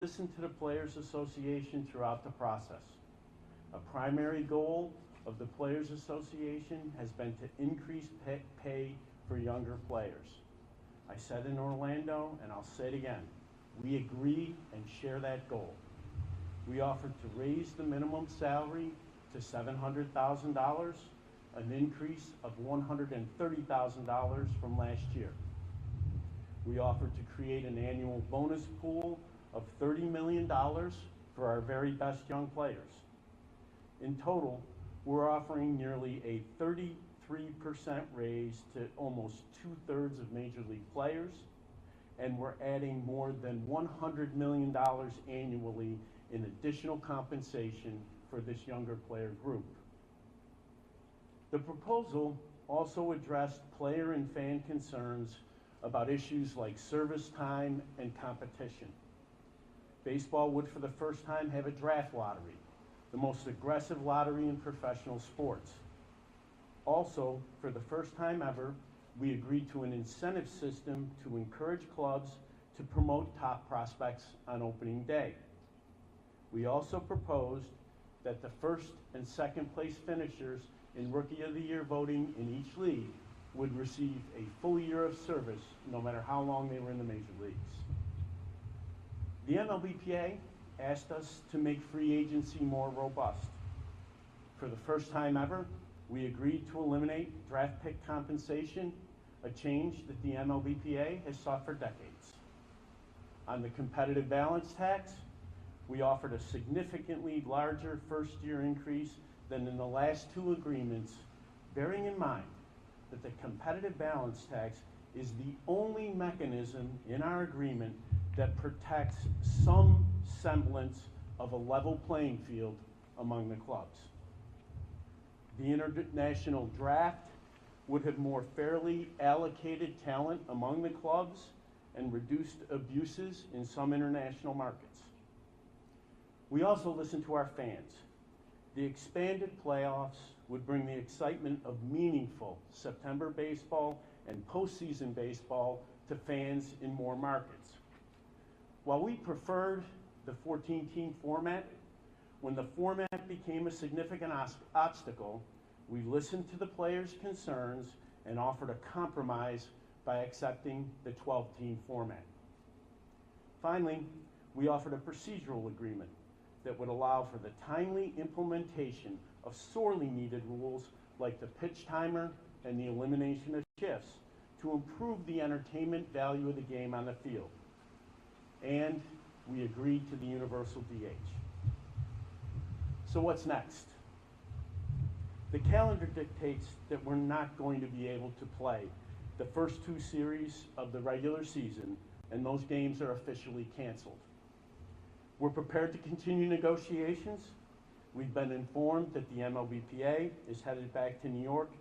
listen to the Players Association throughout the process. A primary goal of the Players Association has been to increase pay for younger players. I said in Orlando, and I'll say it again, we agree and share that goal. We offered to raise the minimum salary to $700,000, an increase of $130,000 from last year. We offered to create an annual bonus pool of $30 million for our very best young players. In total, we're offering nearly a 33% raise to almost 2/3 of Major League players, and we're adding more than $100 million annually in additional compensation for this younger player group. The proposal also addressed player and fan concerns about issues like service time and competition. Baseball would, for the first time, have a draft lottery, the most aggressive lottery in professional sports. Also, for the first time ever, we agreed to an incentive system to encourage clubs to promote top prospects on opening day. We also proposed that the first and second place finishers in Rookie of the Year voting in each league would receive a full year of service no matter how long they were in the major leagues. The MLBPA asked us to make free agency more robust. For the first time ever, we agreed to eliminate draft pick compensation, a change that the MLBPA has sought for decades. On the competitive balance tax, we offered a significantly larger first-year increase than in the last two agreements, bearing in mind that the competitive balance tax is the only mechanism in our agreement that protects some semblance of a level playing field among the clubs. The international draft would have more fairly allocated talent among the clubs and reduced abuses in some international markets. We also listened to our fans. The expanded playoffs would bring the excitement of meaningful September baseball and postseason baseball to fans in more markets. While we preferred the 14-team format, when the format became a significant obstacle, we listened to the players' concerns and offered a compromise by accepting the 12-team format. Finally, we offered a procedural agreement that would allow for the timely implementation of sorely needed rules like the pitch timer and the elimination of shifts to improve the entertainment value of the game on the field. And we agreed to the universal DH. So what's next? The calendar dictates that we're not going to be able to play the first two series of the regular season, and those games are officially canceled. We're prepared to continue negotiations. We've been informed that the MLBPA is headed back to New York,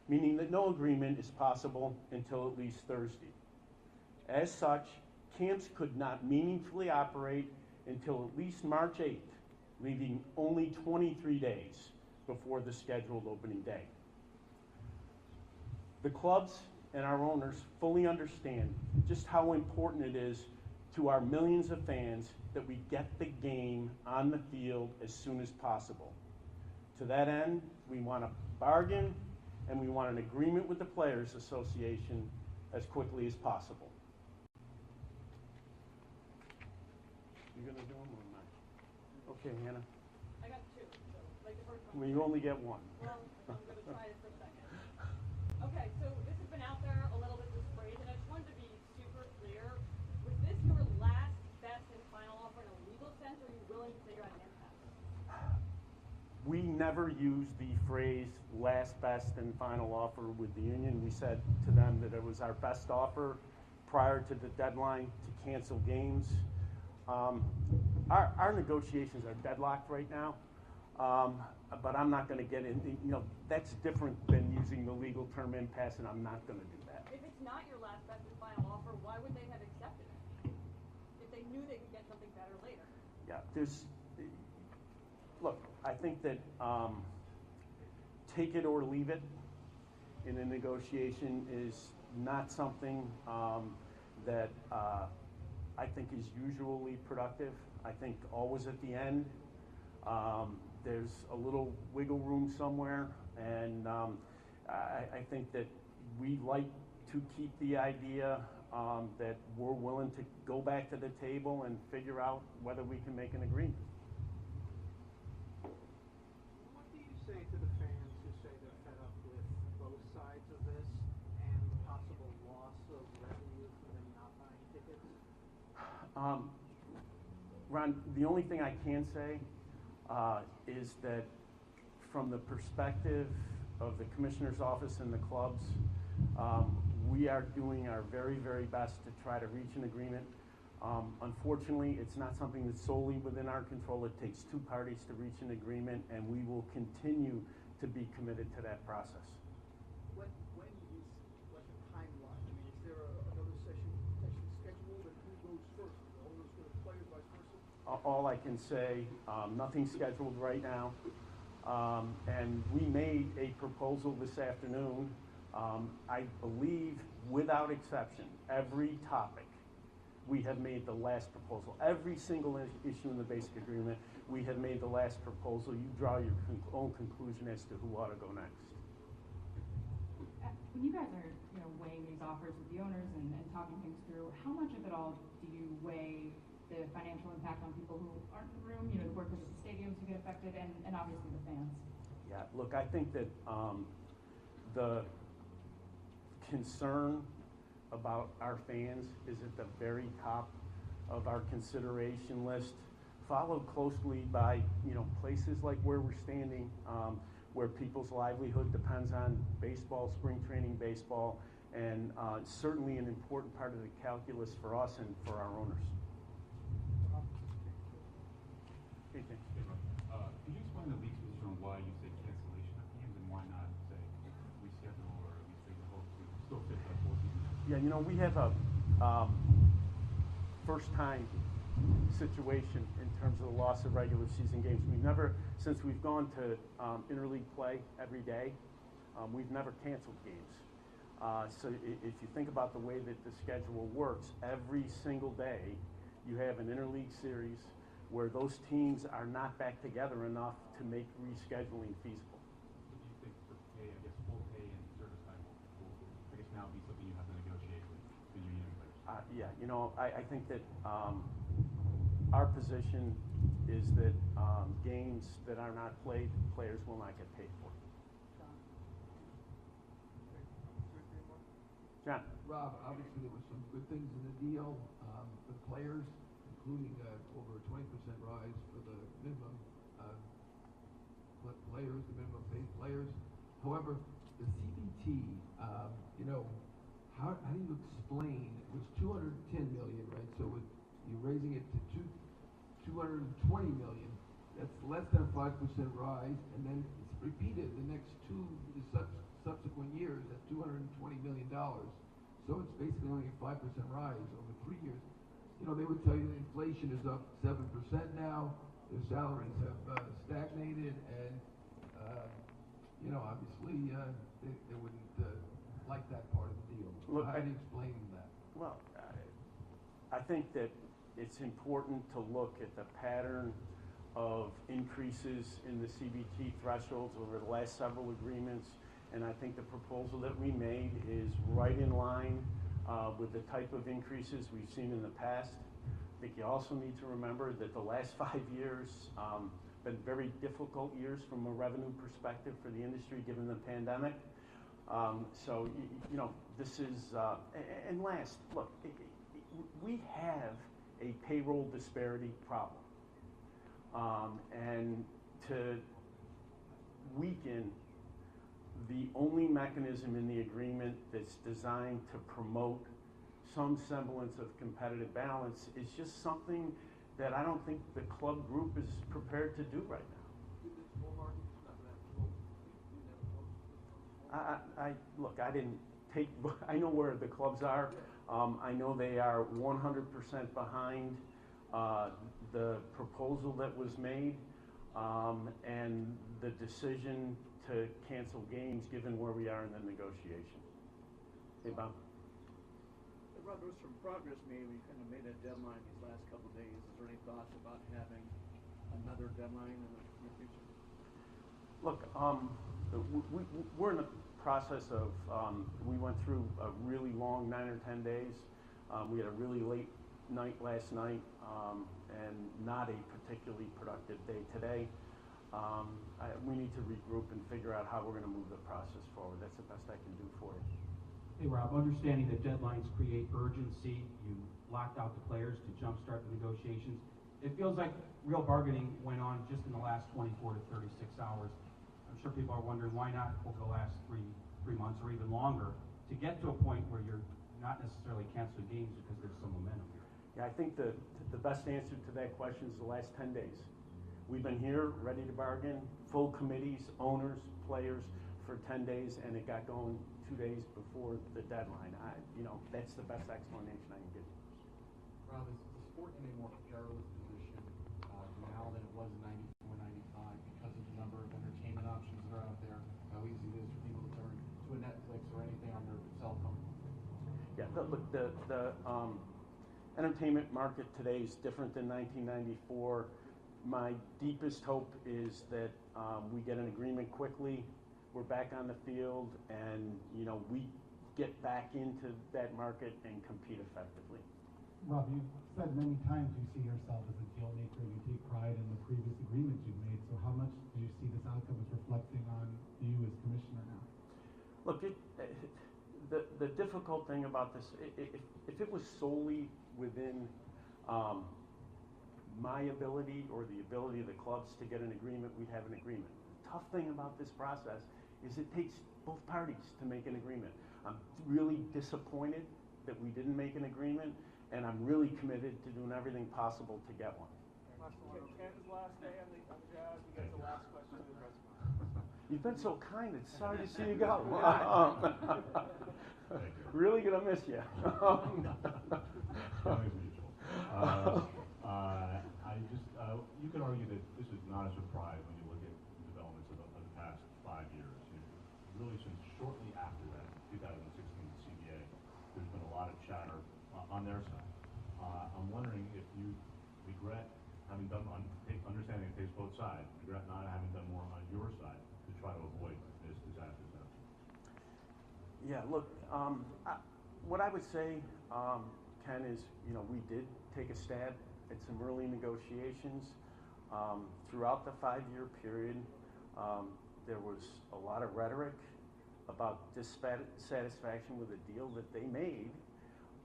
meaning that no agreement is possible until at least Thursday. As such, camps could not meaningfully operate until at least March 8th, leaving only 23 days before the scheduled opening day. The clubs and our owners fully understand just how important it is to our millions of fans that we get the game on the field as soon as possible. To that end, we want a bargain and we want an agreement with the Players Association as quickly as possible. You gonna do them or not? Okay, Hannah. I got two, so like the first one. Well, you only get one. Well, I'm gonna try it for a second. Okay, so this has been out there a little bit, this phrase, and I just wanted to be super clear. Was this your last, best, and final offer in a legal sense, or are you willing to figure out an impasse? We never used the phrase last, best, and final offer with the union. We said to them that it was our best offer prior to the deadline to cancel games. Our negotiations are deadlocked right now, but I'm not going to get into, that's different than using the legal term impasse, and I'm not going to do that. If it's not your last, best, and final offer, why would they have accepted it? If they knew they could get something better later? Yeah, look, I think that take it or leave it in a negotiation is not something that I think is usually productive. I think always at the end, there's a little wiggle room somewhere, and I think that we like to keep the idea that we're willing to go back to the table and figure out whether we can make an agreement. What do you say to the fans who say they're fed up with both sides of this and the possible loss of revenue from them not buying tickets? Ron, the only thing I can say is that from the perspective of the Commissioner's office and the clubs, we are doing our very, very best to try to reach an agreement. Unfortunately, it's not something that's solely within our control. It takes two parties to reach an agreement, and we will continue to be committed to that process. When is like a timeline? I mean, is there another session scheduled, and who goes first? The owners go to players, vice versa? All I can say, nothing's scheduled right now. And we made a proposal this afternoon. I believe, without exception, every topic, we have made the last proposal. Every single issue in the basic agreement, we have made the last proposal. You draw your own conclusion as to who ought to go next. When you guys are, weighing these offers with the owners and talking things through, how much of it all do you weigh the financial impact on people who aren't in the room, the workers at the stadiums who get affected, and obviously the fans? Yeah, look, I think that the concern about our fans is at the very top of our consideration list, followed closely by places like where we're standing, where people's livelihood depends on baseball, spring training baseball, and certainly an important part of the calculus for us and for our owners. Could you explain the league's position on why you say cancellation of games and why not say reschedule or at least make the whole still fit the whole season? Yeah, we have a first-time situation in terms of the loss of regular season games. We've never, since we've gone to interleague play every day, we've never canceled games. So if you think about the way that the schedule works, every single day you have an interleague series where those teams are not back together enough to make rescheduling feasible. What do you think for pay, I guess full pay and service time will I guess now be something you have to negotiate with the union players? Yeah, I think that our position is that games that are not played, players will not get paid for. John. Rob, obviously there were some good things in the deal for the players, including over a 20% rise for the minimum players, the minimum paid players. However, the CBT, how do you explain, it was $210 million, right? So you're raising it to $220 million. That's less than a 5% rise, and then it's repeated the next subsequent years at $220 million. So it's basically only a 5% rise over 3 years. They would tell you that inflation is up 7% now. Their salaries have stagnated, and obviously they wouldn't like that part of the deal. Look, how do you explain that? Well, I think that it's important to look at the pattern of increases in the CBT thresholds over the last several agreements, and I think the proposal that we made is right in line with the type of increases we've seen in the past. I think you also need to remember that the last 5 years been very difficult years from a revenue perspective for the industry given the pandemic. So this is, and last, look, we have a payroll disparity problem. And to weaken the only mechanism in the agreement that's designed to promote some semblance of competitive balance is just something that I don't think the club group is prepared to do right now. Look, I know where the clubs are. I know they are 100% behind the proposal that was made and the decision to cancel games given where we are in the negotiation. Hey, Bob. Rob, there was some progress made. We kind of made a deadline these last couple of days. Is there any thoughts about having another deadline in the near future? Look, we're in the process of, we went through a really long 9 or 10 days. We had a really late night last night, and not a particularly productive day today. We need to regroup and figure out how we're going to move the process forward. That's the best I can do for you. Hey Rob, understanding that deadlines create urgency, you locked out the players to jumpstart the negotiations. It feels like real bargaining went on just in the last 24 to 36 hours. I'm sure people are wondering why not over the last three months or even longer to get to a point where you're not necessarily canceling games because there's some momentum here. Yeah, I think the best answer to that question is the last 10 days. We've been here, ready to bargain, full committees, owners, players for 10 days, and it got going 2 days before the deadline. That's the best explanation I can give you. Rob, is the sport in a more perilous position now than it was in 94, 95 because of the number of entertainment options that are out there, how easy it is for people to turn to a Netflix or anything on their cell phone? Yeah, look, the entertainment market today is different than 1994. My deepest hope is that we get an agreement quickly, we're back on the field, and we get back into that market and compete effectively. Rob, you've said many times you see yourself as a deal maker and you take pride in the previous agreements you've made. So how much do you see this outcome as reflecting on you as commissioner now? Look, the difficult thing about this, if it was solely within my ability or the ability of the clubs to get an agreement, we'd have an agreement. The tough thing about this process is it takes both parties to make an agreement. I'm really disappointed that we didn't make an agreement, and I'm really committed to doing everything possible to get one. Ken's last day on the job. You get the last question of the press conference. You've been so kind. It's sorry to see you go. Really gonna miss you. You could argue that this is not a surprise when you look at the developments of the past 5 years. Really, since shortly after that, 2016 CBA, there's been a lot of chatter on their side. I'm wondering if you regret having done, understanding it takes both sides, regret not having done more on your side to try to avoid this disaster. Yeah, look, what I would say, Ken, is we did take a stab at some early negotiations. Throughout the 5-year period, there was a lot of rhetoric about dissatisfaction with the deal that they made.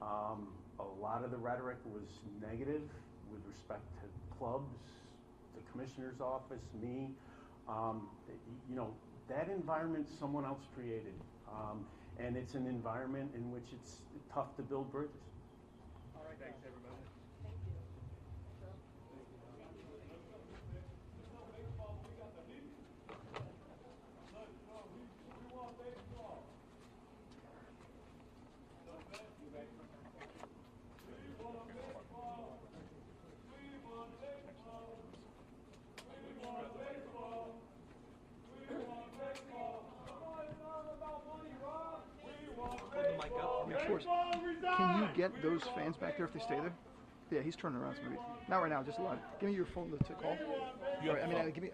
A lot of the rhetoric was negative with respect to clubs, the commissioner's office, me. That environment someone else created. And it's an environment in which it's tough to build bridges. All right, thanks everybody. Thank you. Of course. Can you get those fans back there if they stay there? Yeah, he's turning around. So maybe not right now. Just a lot. Give me your phone to call. All right, give me.